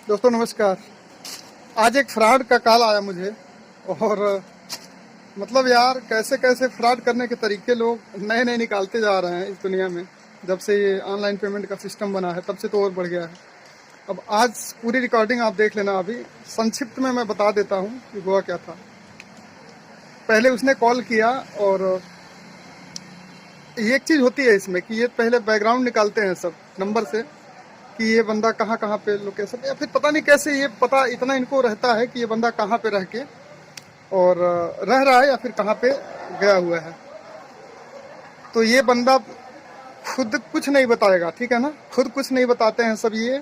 दोस्तों नमस्कार। आज एक फ्रॉड का कॉल आया मुझे और मतलब यार कैसे कैसे फ्रॉड करने के तरीके लोग नए नए निकालते जा रहे हैं इस दुनिया में। जब से ये ऑनलाइन पेमेंट का सिस्टम बना है तब से तो और बढ़ गया है। अब आज पूरी रिकॉर्डिंग आप देख लेना। अभी संक्षिप्त में मैं बता देता हूँ कि हुआ क्या था। पहले उसने कॉल किया और ये एक चीज़ होती है इसमें कि ये पहले बैकग्राउंड निकालते हैं सब नंबर से कि ये बंदा कहाँ कहाँ पे लोकेशन, या फिर पता नहीं कैसे ये पता इतना इनको रहता है कि ये बंदा कहाँ पे रह के और रह रहा है या फिर कहाँ पे गया हुआ है। तो ये बंदा खुद कुछ नहीं बताएगा, ठीक है ना। खुद कुछ नहीं बताते हैं सब। ये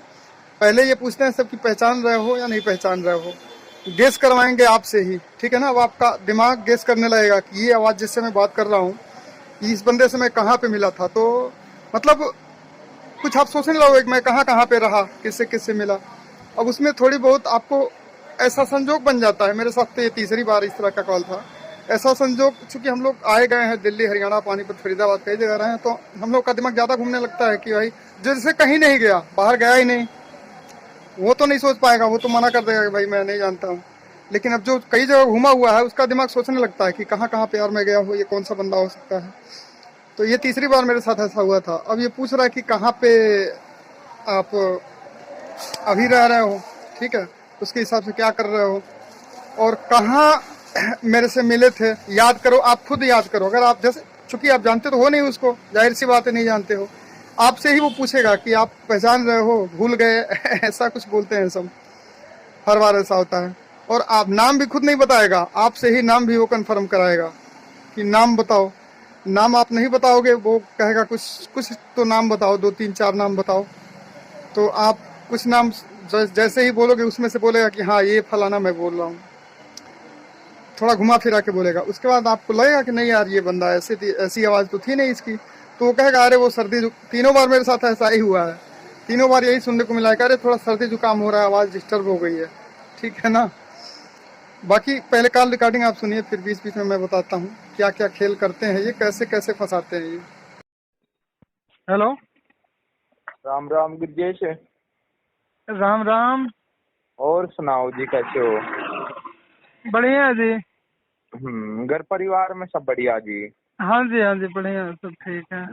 पहले ये पूछते हैं सब कि पहचान रहे हो या नहीं पहचान रहे हो। गेस करवाएंगे आपसे ही, ठीक है ना। अब आपका दिमाग गेस करने लगेगा कि ये आवाज़ जिससे मैं बात कर रहा हूँ इस बंदे से मैं कहाँ पे मिला था। तो मतलब कुछ आप सोचने लगोगे कि मैं कहाँ कहाँ पे रहा, किससे किससे मिला। अब उसमें थोड़ी बहुत आपको ऐसा संजोग बन जाता है। मेरे साथ तो ये तीसरी बार इस तरह का कॉल था। ऐसा संजोग, चूंकि हम लोग आए गए हैं दिल्ली, हरियाणा, पानीपत, फरीदाबाद, कई जगह रहे हैं, तो हम लोग का दिमाग ज़्यादा घूमने लगता है कि भाई जैसे कहीं नहीं गया, बाहर गया ही नहीं, वो तो नहीं सोच पाएगा, वो तो मना कर देगा कि भाई मैं नहीं जानता हूँ। लेकिन अब जो कई जगह घूमा हुआ है उसका दिमाग सोचने लगता है कि कहाँ कहाँ पे यार मैं गया हूँ, ये कौन सा बंदा हो सकता है। तो ये तीसरी बार मेरे साथ ऐसा हुआ था। अब ये पूछ रहा है कि कहाँ पे आप अभी रह रहे हो, ठीक है, उसके हिसाब से क्या कर रहे हो और कहाँ मेरे से मिले थे। याद करो, आप खुद याद करो। अगर आप जैसे, चूंकि आप जानते तो हो नहीं उसको, जाहिर सी बात है नहीं जानते हो, आपसे ही वो पूछेगा कि आप पहचान रहे हो, भूल गए ऐसा कुछ बोलते हैं सब, हर बार ऐसा होता है। और आप नाम भी खुद नहीं बताएगा, आपसे ही नाम भी वो कंफर्म कराएगा कि नाम बताओ। नाम आप नहीं बताओगे, वो कहेगा कुछ कुछ तो नाम बताओ, 2 3 4 नाम बताओ। तो आप कुछ नाम जैसे ही बोलोगे उसमें से बोलेगा कि हाँ ये फलाना मैं बोल रहा हूँ। थोड़ा घुमा फिरा के बोलेगा। उसके बाद आपको लगेगा कि नहीं यार ये बंदा ऐसे थी, ऐसी आवाज़ तो थी नहीं इसकी। तो वो कहेगा अरे वो सर्दी, तीनों बार मेरे साथ ऐसा ही हुआ है, तीनों बार यही सुनने को मिला है, अरे थोड़ा सर्दी जुकाम हो रहा है, आवाज़ डिस्टर्ब हो गई है, ठीक है ना। बाकी पहले कॉल रिकॉर्डिंग आप सुनिए, फिर बीच बीच में मैं बताता हूँ क्या क्या खेल करते हैं ये, कैसे कैसे फंसाते हैं ये। हेलो। राम राम गिरजेश। राम राम। और सुनाओ जी, कैसे हो? बढ़िया जी। घर परिवार में सब बढ़िया जी? हाँ जी हाँ जी, बढ़िया, सब ठीक है।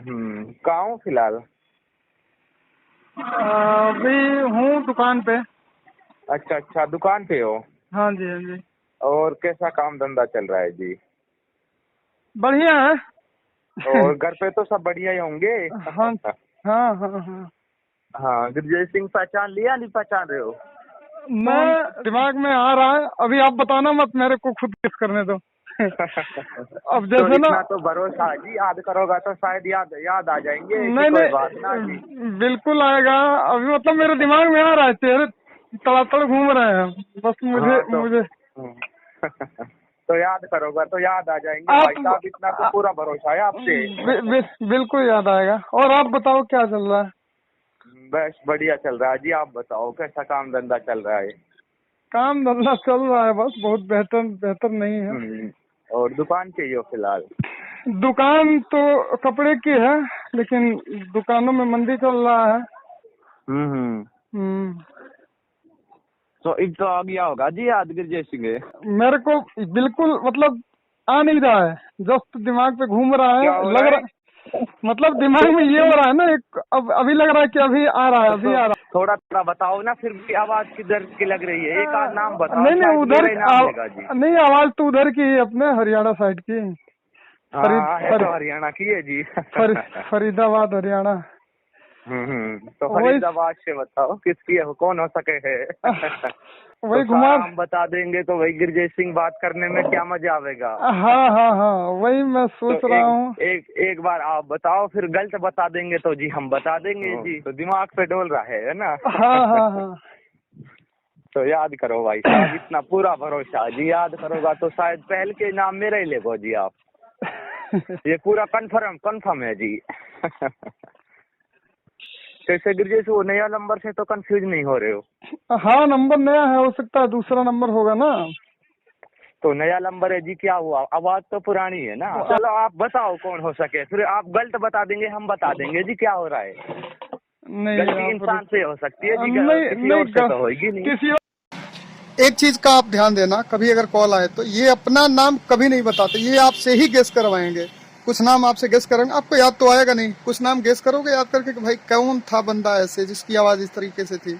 कहाँ हो फिलहाल? अभी हूँ दुकान पे। अच्छा अच्छा, दुकान पे हो? हाँ जी हाँ जी। और कैसा काम धंधा चल रहा है जी? बढ़िया है। और घर पे तो सब बढ़िया ही होंगे? हाँ हाँ हाँ हाँ। हाँ, गिरजेश सिंह पहचान लिया, नहीं पहचान रहे हो? मैं दिमाग में आ रहा है, अभी आप बताना मत, मेरे को खुद गेस करने दो। अब तो जैसे ना, इतना तो भरोसा है जी, याद करोगा तो शायद याद याद आ जाएंगे कि नहीं कोई बात ना जी। नहीं बिल्कुल आएगा। अभी मतलब मेरे दिमाग में आ रहा है, चेहरे तड़ातड़ घूम रहे हैं, बस मुझे हाँ तो मुझे तो याद करोगा तो याद आ जाएंगे भाई आप साहब, इतना तो पूरा भरोसा है आपसे। बिल्कुल याद आएगा। और आप बताओ क्या चल रहा है। बस बढ़िया चल रहा है जी, आप बताओ कैसा काम धंधा चल रहा है? काम धंधा चल रहा है, बस बहुत बेहतर बेहतर नहीं है। और दुकान चाहिए हो फिलहाल? दुकान तो कपड़े की है, लेकिन दुकानों में मंदी चल रहा है। हम्म। तो एक तो आ गया होगा जी यादगिर जैसी के। मेरे को बिल्कुल मतलब आ नहीं रहा है, जस्ट दिमाग पे घूम रहा क्या है, हो लग रहा है? रहा, मतलब दिमाग में ये हो रहा है ना, एक अब अभी लग रहा है कि अभी आ रहा है, अभी तो आ रहा थोड़ा थोड़ा बताओ ना, फिर भी आवाज किधर की लग रही है, एक आध नाम है। बताओ, नहीं नहीं शायद उधर मेरा ही नाम लेगा जी। नहीं, आवाज तो उधर की है, अपने हरियाणा साइड की। हाँ है तो हरियाणा की है जी। फरीदाबाद हरियाणा। तो वही फरीदाबाद से बताओ किसकी है, कौन हो सके है। तो वही घुमा। सारा हम बता देंगे तो वही गिरजेश सिंह बात करने में क्या मजा आवेगा। हाँ हाँ हाँ, वही मैं तो सोच रहा हूँ। एक बार आप बताओ, फिर गलत बता देंगे तो जी हम बता देंगे जी, तो दिमाग पे डोल रहा है ना। हाँ हाँ हाँ। तो याद करो भाई साहब, इतना पूरा भरोसा जी, याद करोगा तो शायद पहल के नाम मेरा ही लेगो जी आप। ये पूरा कंफर्म है जी। कैसे गिरजेश, वो नया नंबर से तो कंफ्यूज नहीं हो रहे हो? हाँ नंबर नया है, हो सकता है दूसरा नंबर होगा ना। तो नया नंबर है जी, क्या हुआ, आवाज तो पुरानी है ना। चलो आप बताओ कौन हो सके, फिर आप गलत बता देंगे हम बता देंगे जी क्या हो रहा है। नहीं गलती आप इंसान से हो सकती है जी, नहीं किसी नहीं और से तो होगी नहीं। किसी एक चीज का आप ध्यान देना, कभी अगर कॉल आए तो ये अपना नाम कभी नहीं बताते, ये आपसे ही गेस करवाएंगे। कुछ नाम आपसे गेस करेंगे, आपको याद तो आएगा नहीं, कुछ नाम गेस करोगे याद करके कि भाई कौन था बंदा ऐसे जिसकी आवाज इस तरीके से थी।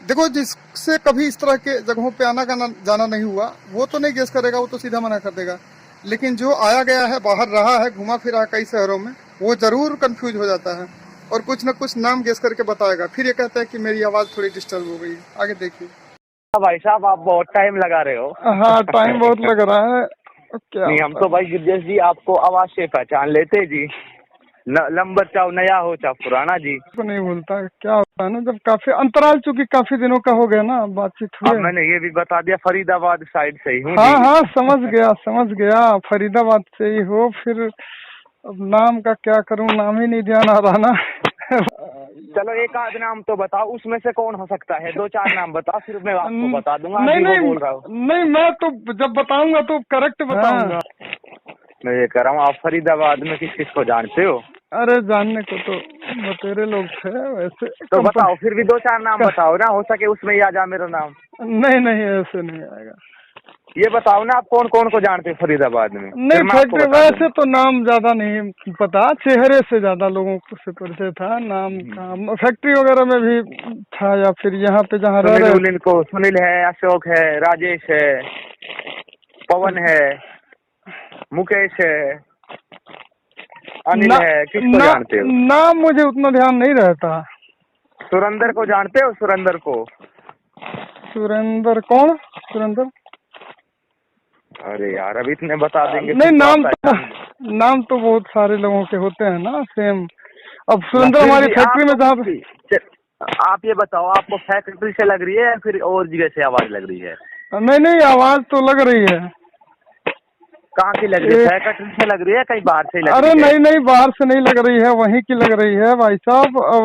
देखो जिससे कभी इस तरह के जगहों पे आना जाना नहीं हुआ वो तो नहीं गेस करेगा, वो तो सीधा मना कर देगा। लेकिन जो आया गया है, बाहर रहा है, घुमा फिरा है कई शहरों में, वो जरूर कंफ्यूज हो जाता है और कुछ न कुछ नाम गेस करके बताएगा, फिर ये कहता है कि मेरी आवाज थोड़ी डिस्टर्ब हो गई। आगे देखिए। भाई साहब आप बहुत टाइम लगा रहे हो। हाँ टाइम बहुत लग रहा है, क्या नहीं हम तो भाई गिरजेश जी आपको आवाज से पहचान लेते जी, नंबर चाहो नया हो चाहे पुराना जी। तो नहीं भूलता, क्या होता है ना जब काफी अंतराल, चूंकि काफी दिनों का हो गया ना बातचीत अब हुए। मैंने ये भी बता दिया फरीदाबाद साइड से ही हूँ हाँ जी। हाँ समझ गया फरीदाबाद से ही हो। फिर अब नाम का क्या करूं, नाम ही नहीं ध्यान आ रहा ना। चलो एक आध नाम तो बताओ, उसमें से कौन हो सकता है, दो चार नाम बताओ फिर मैं आपको बता दूंगा। नहीं जी नहीं वो बोल रहा हूँ। नहीं, मैं तो जब बताऊंगा तो करेक्ट बताऊंगा। मैं ये कह रहा हूँ आप फरीदाबाद में किस किस को जानते हो? अरे जानने को तो बतेरे लोग थे वैसे। तो बताओ फिर भी दो चार नाम बताओ ना, हो सके उसमें ही आ जा मेरा नाम। नहीं ऐसे नहीं आएगा। ये बताओ ना आप कौन कौन को जानते हो फरीदाबाद में? नहीं फैक्ट्री वैसे तो नाम ज्यादा नहीं पता, चेहरे से ज्यादा लोगों को से परिचय था, नाम का फैक्ट्री वगैरह में भी था या फिर यहाँ पे जहाँ रह रहे। सुनील है, अशोक है, राजेश है, पवन है, मुकेश है, अनिल है, किसको जानते हो? नाम मुझे उतना ध्यान नहीं रहता। सुरेंद्र को जानते हो? सुरेंद्र को? सुरेंद्र कौन? सुरेंद्र अरे यार अभी इतने बता देंगे। नहीं नाम तो बहुत सारे लोगों के होते हैं ना सेम। अब सुरेंद्र हमारी फैक्ट्री में जहाँ। आप ये बताओ आपको फैक्ट्री से लग रही है या फिर और जगह से आवाज लग रही है? नहीं आवाज तो लग रही है। कहाँ की लग रही है? फैक्ट्री से लग रही है कहीं बाहर से लग रही है? अरे नहीं बाहर से नहीं लग रही है, वहीं की लग रही है भाई साहब। अब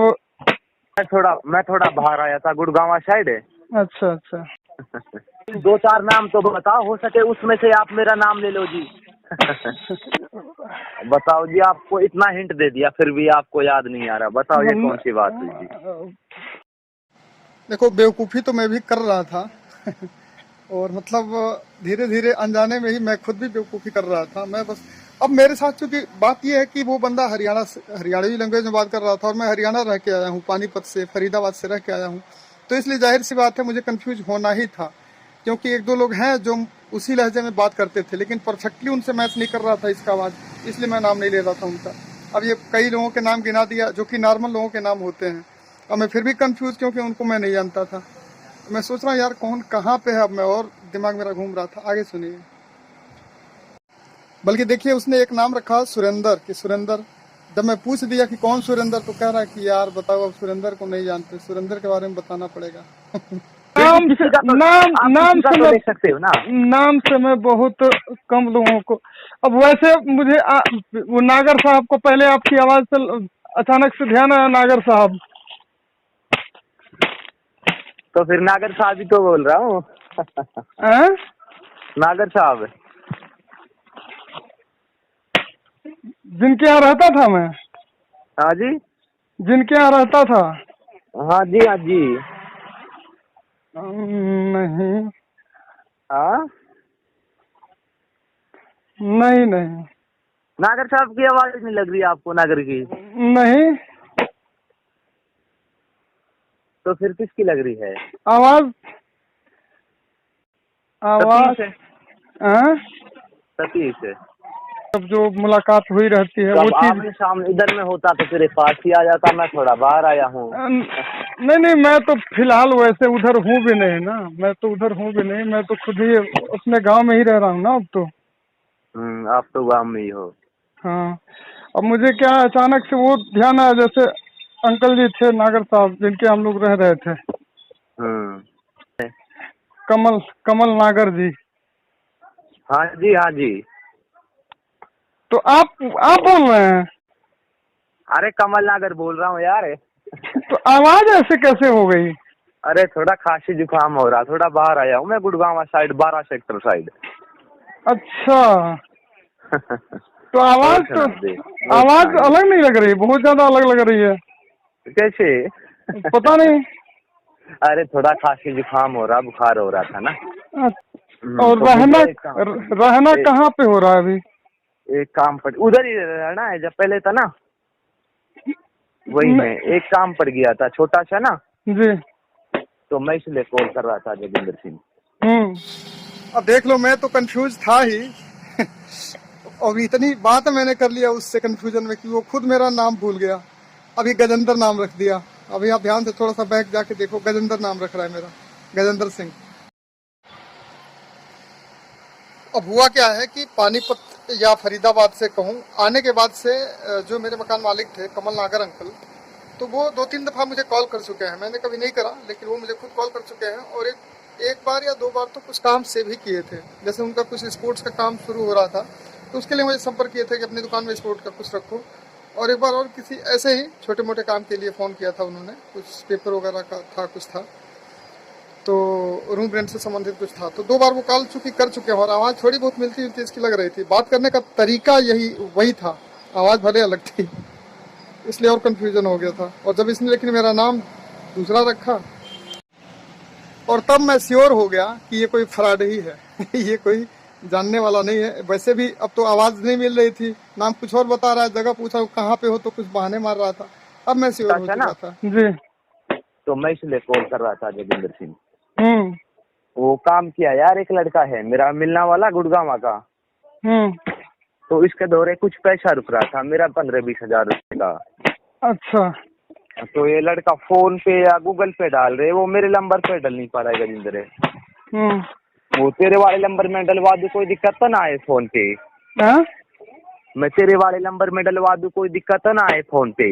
मैं थोड़ा बाहर आया था, गुड़गांव साइड है। अच्छा दो चार नाम तो बताओ, हो सके उसमें से आप मेरा नाम ले लो जी। बताओ जी, आपको इतना हिंट दे दिया फिर भी आपको याद नहीं आ रहा, बताओ ये कौन सी बात हुई जी? देखो बेवकूफ़ी तो मैं भी कर रहा था और मतलब धीरे धीरे अनजाने में ही मैं खुद भी बेवकूफ़ी कर रहा था। मैं बस अब मेरे साथ चूंकि बात यह है कि वो बंदा हरियाणवी लैंग्वेज में बात कर रहा था और मैं हरियाणा रह के आया हूँ, पानीपत से, फरीदाबाद से रह के आया हूँ, तो इसलिए जाहिर सी बात है मुझे कंफ्यूज होना ही था, क्योंकि एक दो लोग हैं जो उसी लहजे में बात करते थे लेकिन परफेक्टली उनसे मैच नहीं कर रहा था इसका आवाज़, इसलिए मैं नाम नहीं ले रहा था उनका। अब ये कई लोगों के नाम गिना दिया जो कि नॉर्मल लोगों के नाम होते हैं, अब मैं फिर भी कंफ्यूज क्योंकि उनको मैं नहीं जानता था। मैं सोच रहा हूँ यार कौन कहाँ पे है, अब मैं और दिमाग मेरा घूम रहा था। आगे सुनिए। बल्कि देखिए उसने एक नाम रखा सुरेंद्र, कि सुरेंद्र। जब मैं पूछ दिया कि कौन सुरेंद्र, तो कह रहा है कि यार बताओ अब सुरेंद्र को नहीं जानते, सुरेंद्र के बारे में बताना पड़ेगा। नाम से देख सकते हो ना, नाम से मैं बहुत कम लोगों को। अब वैसे मुझे वो नागर साहब को पहले आपकी आवाज से अचानक से ध्यान आया, नागर साहब। तो फिर नागर साहब ही तो बोल रहा हूँ। नागर साहब जिनके यहाँ रहता था मैं। हाँ जी, जिनके यहाँ रहता था। हाँ जी हाँ जी। नहीं। हाँ नहीं नागर साहब की आवाज नहीं लग रही आपको? नागर की नहीं। तो फिर किसकी लग रही है आवाज? सतीश है। अब जो मुलाकात हुई रहती है वो चीज सामने इधर में होता तो तेरे पास ही आ जाता, मैं थोड़ा बाहर आया हूँ। नहीं मैं तो फिलहाल वैसे उधर हूँ भी नहीं ना, मैं तो उधर हूँ भी नहीं, मैं तो खुद ही अपने गांव में ही रह रहा हूँ ना अब तो। आप तो गांव में ही हो। हाँ अब मुझे क्या अचानक से वो ध्यान आया, जैसे अंकल जी थे नागर साहब जिनके हम लोग रह रहे थे। कमल नागर जी। हाँ जी हाँ जी। तो आप बोल रहे हैं? अरे कमल नागर बोल रहा हूँ यार। तो आवाज ऐसे कैसे हो गई? अरे थोड़ा खांसी जुकाम हो रहा, थोड़ा बाहर आया हूँ मैं, गुड़गांव साइड 12 सेक्टर साइड। अच्छा तो आवाज अलग नहीं लग रही, बहुत ज्यादा अलग लग रही है। कैसे? पता नहीं। अरे थोड़ा खांसी जुकाम हो रहा, बुखार हो रहा था ना। और तो रहना मुझे रहना कहाँ पे हो रहा है अभी? एक काम पर उधर ही रहना है, जब पहले था ना वही में एक काम पड़ गया था छोटा सा ना, जी। तो मैं इसलिए कॉल कर रहा था जोगिंदर सिंह। अब देख लो, मैं तो कंफ्यूज था ही। और इतनी बात मैंने कर लिया उससे कंफ्यूजन में कि वो खुद मेरा नाम भूल गया। अभी गजेंद्र नाम रख दिया। अभी आप ध्यान से थोड़ा सा बैक जाके देखो, गजेंद्र नाम रख रहा है मेरा, गजेंद्र सिंह। अब हुआ क्या है कि पानीपत या फरीदाबाद से कहूँ, आने के बाद से जो मेरे मकान मालिक थे कमल नागर अंकल, तो वो 2-3 दफ़ा मुझे कॉल कर चुके हैं। मैंने कभी नहीं करा, लेकिन वो मुझे खुद कॉल कर चुके हैं। और एक बार या 2 बार तो कुछ काम से भी किए थे। जैसे उनका कुछ स्पोर्ट्स का काम शुरू हो रहा था, तो उसके लिए मुझे संपर्क किए थे कि अपनी दुकान में स्पोर्ट्स का कुछ रखो। और एक बार और किसी ऐसे ही छोटे मोटे काम के लिए फ़ोन किया था उन्होंने, कुछ पेपर वगैरह का था, कुछ था, तो रूम रेंट से संबंधित कुछ था। तो 2 बार वो कॉल कर चुके हैं और आवाज़ थोड़ी बहुत मिलती जुलती इसकी लग रही थी। बात करने का तरीका वही था, आवाज़ भले अलग थी, इसलिए और कन्फ्यूजन हो गया था। और जब इसने लेकिन मेरा नाम दूसरा रखा, और तब मैं श्योर हो गया कि ये कोई फ्रॉड ही है। ये कोई जानने वाला नहीं है। वैसे भी अब तो आवाज़ नहीं मिल रही थी, नाम कुछ और बता रहा है, जगह पूछा कहाँ पे हो तो कुछ बहाने मार रहा था। अब मैं श्योर हो चुका था जी। तो मैं इसलिए कॉल कर रहा था जोगिंदर सिंह। वो काम किया यार, एक लड़का है मेरा मिलना वाला गुड़गांव का, तो इसके दौरे कुछ पैसा रुक रहा था मेरा 15-20 हजार रुपए का। अच्छा। तो ये लड़का फोन पे या गूगल पे डाल रहे, वो मेरे नंबर पे डल नहीं पा रहा है गजेंद्र। वो तेरे वाले नंबर में डलवा दूं, कोई दिक्कत तो ना आए फोन पे? मैं तेरे वाले नंबर में डलवा दूं, कोई दिक्कत तो ना आए फोन पे?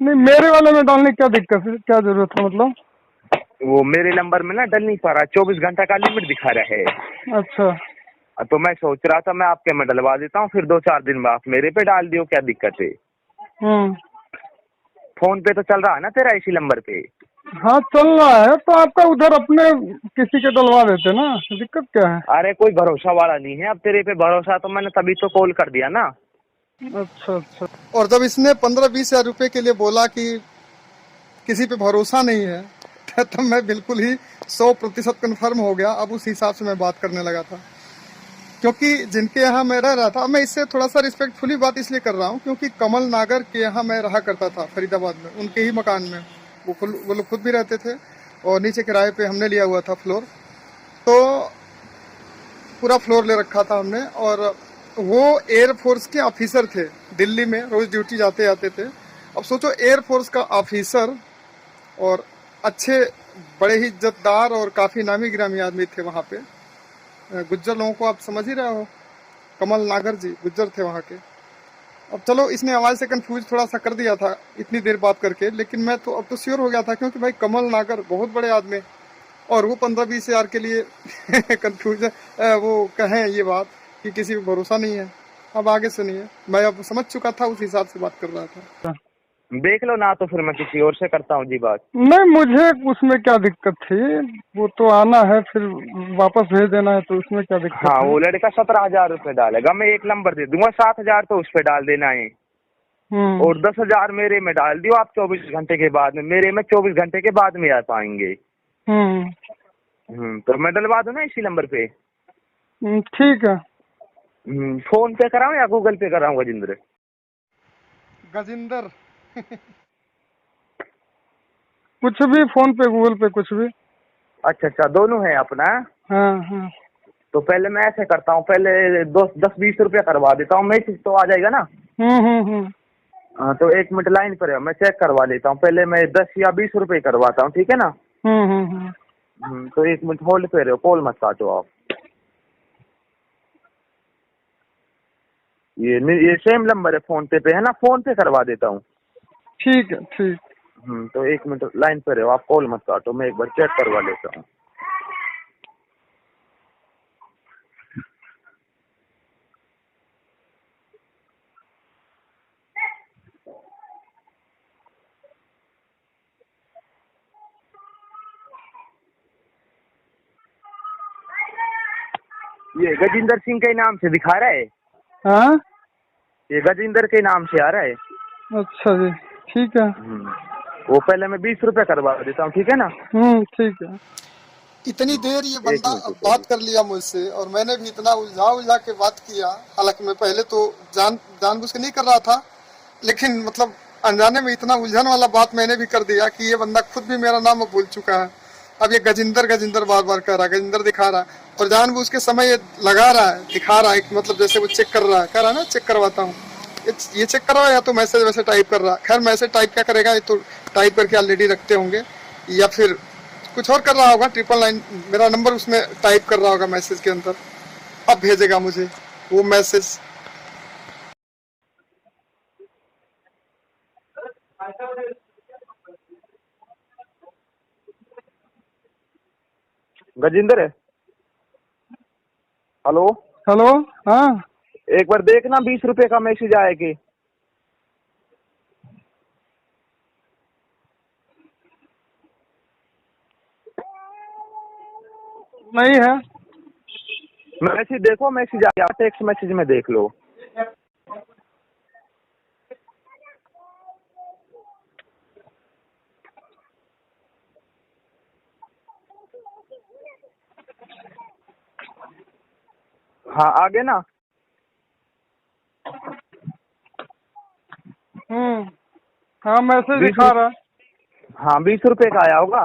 नहीं, मेरे वाले में डालने क्या दिक्कत है, क्या जरूरत है मतलब? वो मेरे नंबर में ना डल नहीं पा रहा, 24 घंटा का लिमिट दिखा रहा है। अच्छा। तो मैं सोच रहा था मैं आपके में डलवा देता हूँ, फिर 2-4 दिन में आप मेरे पे डाल दियो, क्या दिक्कत है? फोन पे तो चल रहा है ना तेरा इसी नंबर पे? हाँ चल रहा है, तो आपका उधर अपने किसी के डलवा देते ना, दिक्कत क्या है? अरे कोई भरोसा वाला नहीं है, अब तेरे पे भरोसा तो मैंने तभी तो कॉल कर दिया ना। अच्छा अच्छा। और जब इसने 15-20 हजार रुपए के लिए बोला कि किसी पे भरोसा नहीं है, तब मैं बिल्कुल ही 100% कन्फर्म हो गया। अब उस हिसाब से मैं बात करने लगा था, क्योंकि जिनके यहाँ मैं रह रहा था, मैं इससे थोड़ा सा रिस्पेक्टफुली बात इसलिए कर रहा हूँ क्योंकि कमल नागर के यहाँ मैं रहा करता था फरीदाबाद में, उनके ही मकान में। वो लोग खुद भी रहते थे और नीचे किराए पे हमने लिया हुआ था फ्लोर, तो पूरा फ्लोर ले रखा था हमने। और वो एयरफोर्स के ऑफिसर थे, दिल्ली में रोज ड्यूटी जाते आते थे। अब सोचो, एयरफोर्स का ऑफिसर और अच्छे बड़े ही इज्जतदार और काफ़ी नामी गिरामी आदमी थे वहाँ पे। गुज्जर लोगों को आप समझ ही रहे हो, कमल नागर जी गुज्जर थे वहाँ के। अब चलो, इसने आवाज़ से कंफ्यूज थोड़ा सा कर दिया था इतनी देर बात करके, लेकिन मैं तो अब तो श्योर हो गया था, क्योंकि भाई कमल नागर बहुत बड़े आदमी, और वो 15-20 हजार के लिए कंफ्यूज वो कहें ये बात कि किसी पे भरोसा नहीं है। अब आगे सुनिए, मैं अब समझ चुका था, उस हिसाब से बात कर रहा था। देख लो ना, तो फिर मैं किसी और से करता हूँ जी बात। नहीं, मुझे उसमें क्या दिक्कत थी, वो तो आना है फिर वापस भेज देना है, तो उसमें क्या दिक्कत हाँ, है? वो लड़का 17,000 रुपए डालेगा, मैं एक नंबर दे दूंगा, 7,000 तो उस पे डाल देना है और 10,000 मेरे में डाल दियो आप 24 घंटे के बाद में। मेरे में 24 घंटे के बाद में आ पाएंगे। तो मैं डलवा दूं ना इसी नंबर पे? ठीक है। फोन पे कराऊं या गूगल पे कराऊं गजेंद्र? गजिंदर कुछ भी, फोन पे गूगल पे कुछ भी। अच्छा अच्छा, दोनों है अपना? हाँ हाँ। तो पहले मैं ऐसे करता हूँ, पहले 10-20 रुपया करवा देता हूँ, मैसेज तो आ जाएगा ना? हाँ, तो 1 मिनट लाइन पर है, मैं चेक करवा लेता हूँ। पहले मैं 10 या 20 रुपए करवाता हूँ, ठीक है ना? तो 1 मिनट होल्ड पे रहो, कॉल मत काटो आप। ये सेम नंबर है फोन पे है ना? फोन पे करवा देता हूँ। ठीक है, ठीक। तो 1 मिनट लाइन पे रहो आप, कॉल मत काटो, मैं एक बार चेक करवा लेता हूँ। ये गजेंद्र सिंह के नाम से दिखा रहा है। हाँ, ये गजेंद्र के नाम से आ रहा है। अच्छा जी। ठीक है। वो पहले मैं 20 रुपए करवा देता हूँ, ठीक है ना? ठीक है। इतनी देर ये एक बंदा मिनट रुको बात अभी। कर लिया मुझसे और मैंने भी इतना उलझा उलझा के बात किया। हालांकि मैं पहले तो जानबूझ के नहीं कर रहा था, लेकिन मतलब अनजाने में इतना उलझन वाला बात मैंने भी कर दिया कि ये बंदा खुद भी मेरा नाम अब भूल चुका है। अब ये गजिंदर गजिंदर बार बार कर रहा है, गजिंदर दिखा रहा है और जानबूझ के समय ये लगा रहा है, दिखा रहा है कि मतलब जैसे वो चेक कर रहा है, कह रहा है ना चेक करवाता हूँ, ये चेक कर रहा है या तो मैसेज वैसे टाइप कर रहा है। खैर मैसेज टाइप क्या करेगा, ये तो टाइप करके ऑलरेडी रखते होंगे या फिर कुछ और कर रहा होगा। 999 मेरा नंबर उसमें टाइप कर रहा होगा मैसेज के अंदर, अब भेजेगा मुझे वो मैसेज। गजिंदर है? Hello, hello. हाँ एक बार देखना 20 रुपए का मैसेज आया कि नहीं है। मैसेज देखो, मैसेज आया, टेक्स्ट मैसेज में देख लो। हाँ आगे ना। हाँ मैसेज 20 दिखा रहा है। हाँ 20 रुपए का आया होगा।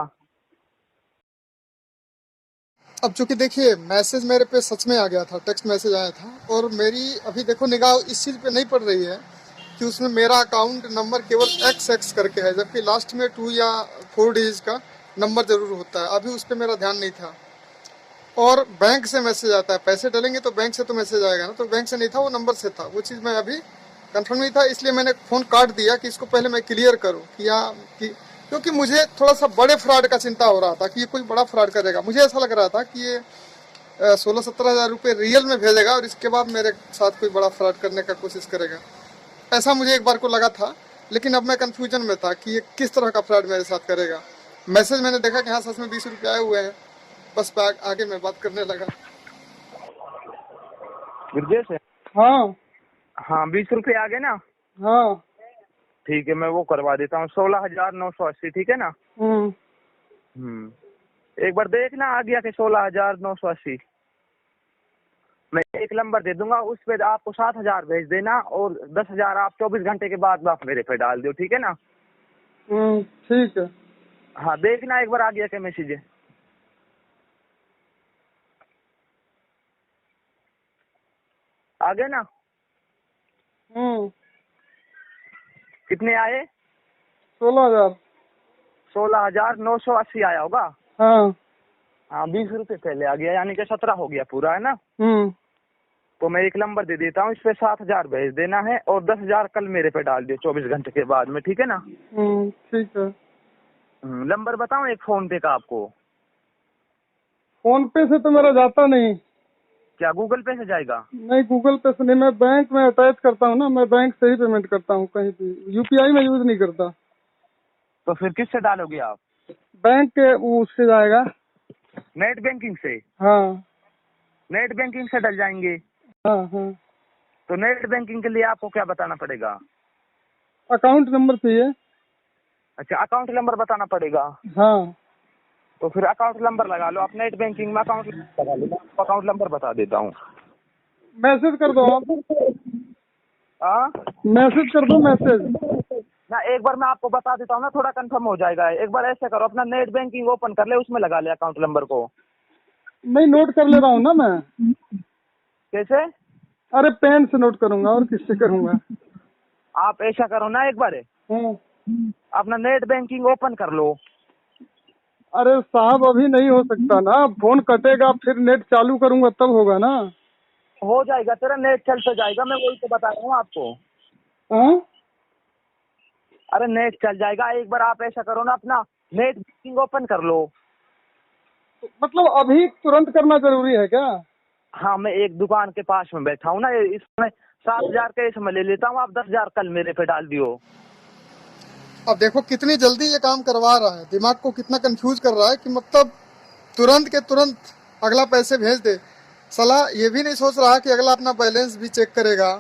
अब चूंकि देखिए मैसेज मेरे पे सच में आ गया था, टेक्स्ट मैसेज आया था और मेरी अभी देखो निगाह इस चीज़ पे नहीं पड़ रही है कि उसमें मेरा अकाउंट नंबर केवल XX करके है, जबकि लास्ट में 2 या 4 डिजिट का नंबर जरूर होता है। अभी उस पर मेरा ध्यान नहीं था। और बैंक से मैसेज आता है, पैसे डलेंगे तो बैंक से तो मैसेज आएगा ना, तो बैंक से नहीं था, वो नंबर से था। वो चीज़ मैं अभी कंफर्म नहीं था, इसलिए मैंने फ़ोन काट दिया कि इसको पहले मैं क्लियर करूँ कि क्योंकि मुझे थोड़ा सा बड़े फ्रॉड का चिंता हो रहा था कि ये कोई बड़ा फ्रॉड करेगा। मुझे ऐसा लग रहा था कि ये 16-17 हज़ार रुपये रियल में भेजेगा और इसके बाद मेरे साथ कोई बड़ा फ्रॉड करने का कोशिश करेगा। ऐसा मुझे एक बार को लगा था, लेकिन अब मैं कंफ्यूजन में था कि ये किस तरह का फ्रॉड मेरे साथ करेगा। मैसेज मैंने देखा कि हाँ सच में 20 रुपये आए हुए हैं, बस आगे मैं बात करने लगा। ब्रजेश है? हाँ। हाँ 20 रुपए आ गए ना? हाँ। ठीक है, मैं वो करवा देता हूँ 16,980, ठीक है ना? एक बार देखना आ गया कि 16,980। मैं एक नंबर दे दूंगा, उस पे आपको 7,000 भेज देना और 10,000 आप 24 घंटे के बाद आप मेरे पे डाल दो, ठीक है ना? ठीक है। हाँ देखना एक बार आ गया क्या मैसेज। आ गया ना? कितने आए? 16,000। 16,980 आया होगा। हाँ। हाँ 20 रुपए पहले आ गया, यानी कि 17 हो गया पूरा, है ना? तो मैं एक नंबर दे देता हूँ, इस पे 7,000 भेज देना है और 10,000 कल मेरे पे डाल दियो 24 घंटे के बाद में, ठीक है ना? ठीक है। नंबर बताऊँ एक फोन पे का आपको? फोन पे से तो मेरा जाता नहीं। क्या गूगल पे से जाएगा? नहीं गूगल पे से नहीं, मैं बैंक में अटैच करता हूँ ना, मैं बैंक से ही पेमेंट करता हूँ, कहीं भी UPI में यूज नहीं करता। तो फिर किससे डालोगे आप? बैंक के उससे जाएगा। नेट बैंकिंग से? हाँ। नेट बैंकिंग से डल जाएंगे? हाँ हाँ। तो नेट बैंकिंग के लिए आपको क्या बताना पड़ेगा? अकाउंट नंबर चाहिए। अच्छा अकाउंट नंबर बताना पड़ेगा। हाँ। तो फिर अकाउंट नंबर लगा लो आप, नेट बैंकिंग में अकाउंट लगा लो, अकाउंट नंबर बता देता हूँ। मैसेज कर दो आप। हाँ मैसेज कर दो मैसेज। ना, एक बार मैं आपको बता देता हूँ ना, थोड़ा कंफर्म हो जाएगा। एक बार ऐसे करो, अपना नेट बैंकिंग ओपन कर ले, उसमें लगा ले अकाउंट नंबर को। नहीं नोट कर ले रहा हूँ ना मैं। कैसे? अरे पेन से नोट करूंगा और किससे करूंगा। आप ऐसा करो ना, एक बार अपना नेट बैंकिंग ओपन कर लो। अरे साहब अभी नहीं हो सकता ना, फोन कटेगा फिर नेट चालू करूंगा तब होगा ना। हो जाएगा, तेरा नेट चलता जाएगा, मैं वही तो बता रहा हूँ आपको। हाँ? अरे नेट चल जाएगा, एक बार आप ऐसा करो ना, अपना नेट बैंकिंग ओपन कर लो। मतलब अभी तुरंत करना जरूरी है क्या? हाँ मैं एक दुकान के पास में बैठा हूँ ना, इसमें 7,000 का इसमें ले लेता हूँ, आप 10,000 कल मेरे पे डाल दियो। अब देखो कितनी जल्दी ये काम करवा रहा है, दिमाग को कितना कंफ्यूज कर रहा है कि मतलब तुरंत के तुरंत अगला पैसे भेज दे। साला ये भी नहीं सोच रहा कि अगला अपना बैलेंस भी चेक करेगा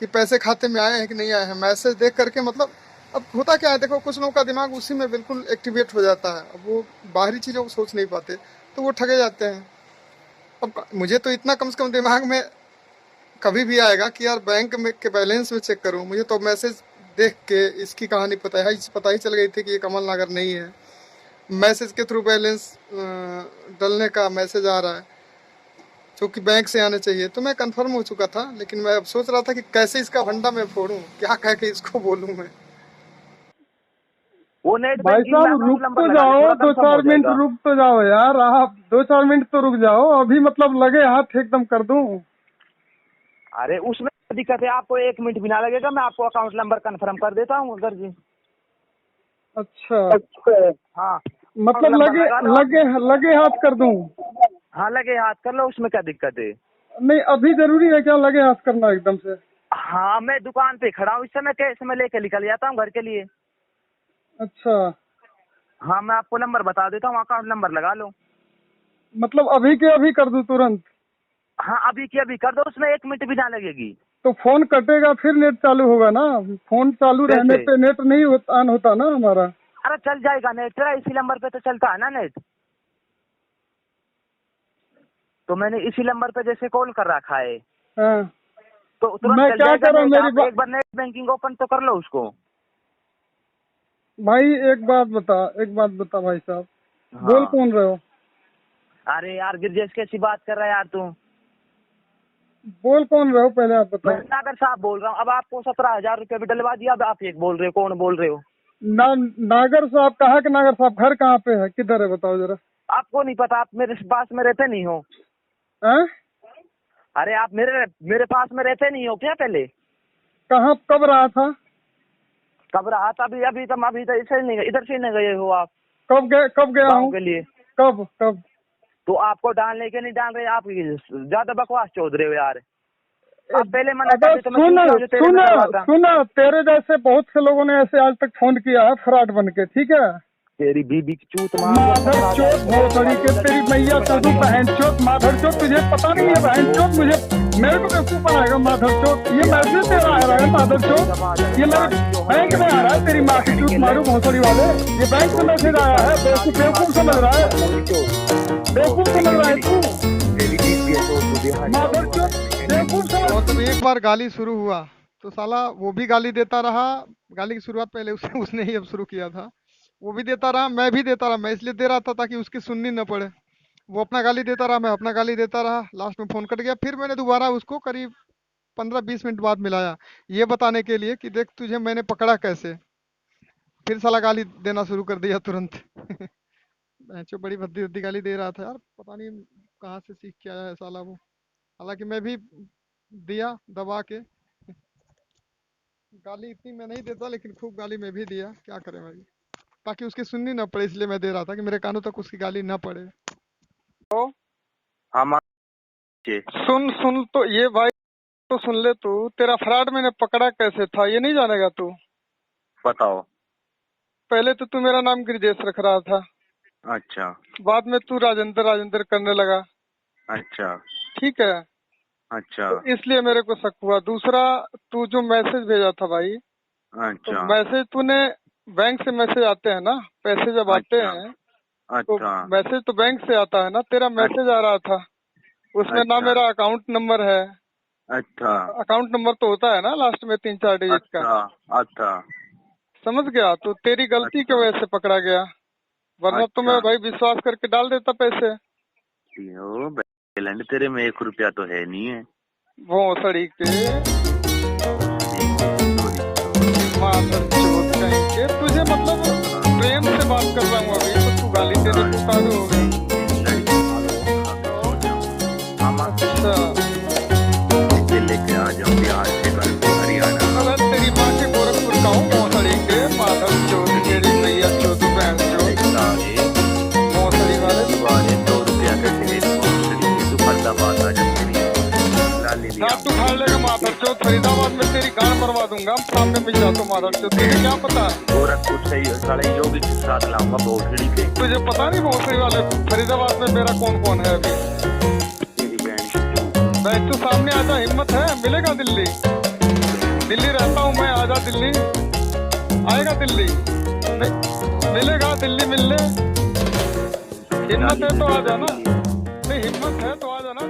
कि पैसे खाते में आए हैं कि नहीं आए हैं। मैसेज देख करके मतलब अब होता क्या है, देखो कुछ लोगों का दिमाग उसी में बिल्कुल एक्टिवेट हो जाता है, अब वो बाहरी चीज़ों को सोच नहीं पाते, तो वो ठगे जाते हैं। अब मुझे तो इतना कम से कम दिमाग में कभी भी आएगा कि यार बैंक में के बैलेंस में चेक करूं, मुझे तो मैसेज देख के इसकी कहानी पता ही चल गई थी कि ये कमल नागर नहीं है। मैसेज के थ्रू बैलेंस डलने का मैसेज आ रहा है जो कि बैंक से आने चाहिए, तो मैं कंफर्म हो चुका था। लेकिन मैं अब सोच रहा था कि कैसे इसका भंडा मैं फोड़ूं, क्या कह के इसको बोलूं मैं। वो नेट भाई बैंकिंग साहब रुक तो जाओ, 2-4 मिनट रुक तो जाओ यार, आप 2-4 मिनट तो रुक जाओ, अभी मतलब लगे हाथ एकदम कर दूं। अरे उसमें दिक्कत है, आपको 1 मिनट भी ना लगेगा, मैं आपको अकाउंट नंबर कंफर्म कर देता हूँ अगर जी। अच्छा हाँ मतलब लगे हाथ कर दूं? हाँ लगे हाथ कर लो, उसमें क्या दिक्कत है। नहीं अभी जरूरी है क्या लगे हाथ करना एकदम से? हाँ मैं दुकान पे खड़ा हूँ इस समय, कैश में लेके निकल जाता हूँ घर के लिए। अच्छा हाँ मैं आपको नंबर बता देता हूँ, अकाउंट नंबर लगा लो। मतलब अभी के अभी कर दूं तुरंत? हाँ अभी की अभी कर दो, उसमें 1 मिनट भी ना लगेगी। तो फोन कटेगा फिर नेट चालू होगा ना? फोन चालू रहने पे नेट नहीं ऑन होता ना हमारा। अरे चल जाएगा नेट, तेरा इसी नंबर पे तो चलता है ना नेट। तो मैंने इसी नंबर पे जैसे कॉल कर रखा है, हाँ। तो तुरंत मैं चल क्या जाएगा करूं? नेट। आप एक बार नेट बैंकिंग ओपन तो कर लो उसको। भाई एक बात बता भाई साहब। हाँ। बोल कौन रहे हो? अरे यार गिरजेश कैसी बात कर रहा है यार तू? बोल कौन रहे हो पहले आप बताओ। मैं नागर साहब बोल रहा हूँ। अब आपको 17,000 रुपये भी डलवा दिया, अब आप एक बोल रहे हो, कौन बोल रहे हो? नागर साहब कहाँ के नागर साहब? घर कहाँ पे है, किधर है बताओ जरा। आपको नहीं पता? आप मेरे पास में रहते नहीं हो? हैं? अरे आप मेरे पास में रहते नहीं हो क्या पहले? कहाँ कब रहा था? कब रहा था? अभी तो इधर से नहीं गए हो आप? कब गया हूँ के लिए? कब? तो आपको डालने के नहीं डाल रहे आप, ज्यादा बकवास चौध रहे हो यार। आप पहले मना करते तो मैं सुन, तेरे जैसे बहुत से लोगों ने ऐसे आज तक फोन किया है फ्रॉड बन के, ठीक है? तेरी बीबी की चूत माधर चोट भोसड़ी के, तेरी मैया चोदू बहन चोट माधर चोट, तुझे पता नहीं है बहन चोट? मेरे को बेवकूफ बनाएगा माधर चोट? ये मैसेज तेरा आ रहा है माधर चोट, ये मेरे बैंक में आ रहा है, तेरी माँ की चूत मारू भोसड़ी वाले, ये बैंक में मैसेज आया है। बेवकूफ समझ रहा है, बेवकूफ समझ रहा है तू माधर चोट, बेवकूफ समझ। और तब एक बार गाली शुरू हुआ तो साला वो भी गाली देता रहा। गाली की शुरुआत पहले उसने ही अब शुरू किया था। वो भी देता रहा, मैं भी देता रहा। मैं इसलिए दे रहा था ताकि उसकी सुननी न पड़े। वो अपना गाली देता रहा, मैं अपना गाली देता रहा। लास्ट में फोन कट गया। फिर मैंने दोबारा उसको करीब 15-20 मिनट बाद मिलाया, ये बताने के लिए कि देख तुझे मैंने पकड़ा कैसे। फिर साला गाली देना शुरू कर दिया तुरंत। जो बड़ी भद्दी भद्दी गाली दे रहा था यार, पता नहीं कहाँ से सीख के आया है साला वो। हालांकि मैं भी दिया दबा के गाली। इतनी मैं नहीं देता लेकिन खूब गाली मैं भी दिया, क्या करें भाई, ताकि उसकी सुननी ना पड़े, इसलिए मैं दे रहा था कि मेरे कानों तक उसकी गाली ना पड़े। तो हाँ सुन तो ये भाई, तो सुन ले तू, तेरा फ्रॉड मैंने पकड़ा कैसे था ये नहीं जानेगा तू? बताओ। पहले तो तू मेरा नाम गिरजेश रख रहा था। अच्छा बाद में तू राजेंद्र करने लगा। अच्छा ठीक है। अच्छा तो इसलिए मेरे को शक हुआ। दूसरा, तू जो मैसेज भेजा था भाई, अच्छा तो मैसेज तूने, बैंक से मैसेज आते हैं ना, पैसे जब आते हैं तो मैसेज तो बैंक से आता है ना। तेरा मैसेज आ रहा था, उसमें ना मेरा अकाउंट नंबर है। अच्छा अकाउंट नंबर तो होता है ना लास्ट में 3-4 डिजिट का। अच्छा समझ गया? तो तेरी गलती की वजह से पकड़ा गया, वरना तो मैं भाई विश्वास करके डाल देता पैसे। तेरे में 1 रुपया तो है नहीं है। भोसड़ी के माधर चोट कहीं के, तुझे मतलब प्रेम से बात कर रहा हूँ अभी, तो तू गाली देने को चालू हो गई। अच्छा लेके आ जाऊँ बिहार से हरियाणा। अरे तेरी माँ के गोरखपुर का हूँ भोसड़ी के, माधर चोट, तेरी मैया चोट बहन चोट, भोसड़ी वाले 2 रुपया के फरीदाबाद आ जाते तू खा लेगा माधर चोट। फरीदाबाद में तेरी गाड़ मरवा दूंगा, सामने मिल जा तो माधर चोट। तुझे क्या पता? गोरखपुर से साढ़े योगी के साथ लाऊंगा भोसड़ी के। तुझे पता नहीं भोसड़ी वाले फरीदाबाद में मेरा कौन कौन है अभी? मैं तो सामने आजा, हिम्मत है मिलेगा दिल्ली। दिल्ली रहता हूँ मैं, आजा दिल्ली, आएगा दिल्ली, मिलेगा दिल्ली मिलने। हिम्मत है तो आ जाना, नहीं हिम्मत है तो आ जाना।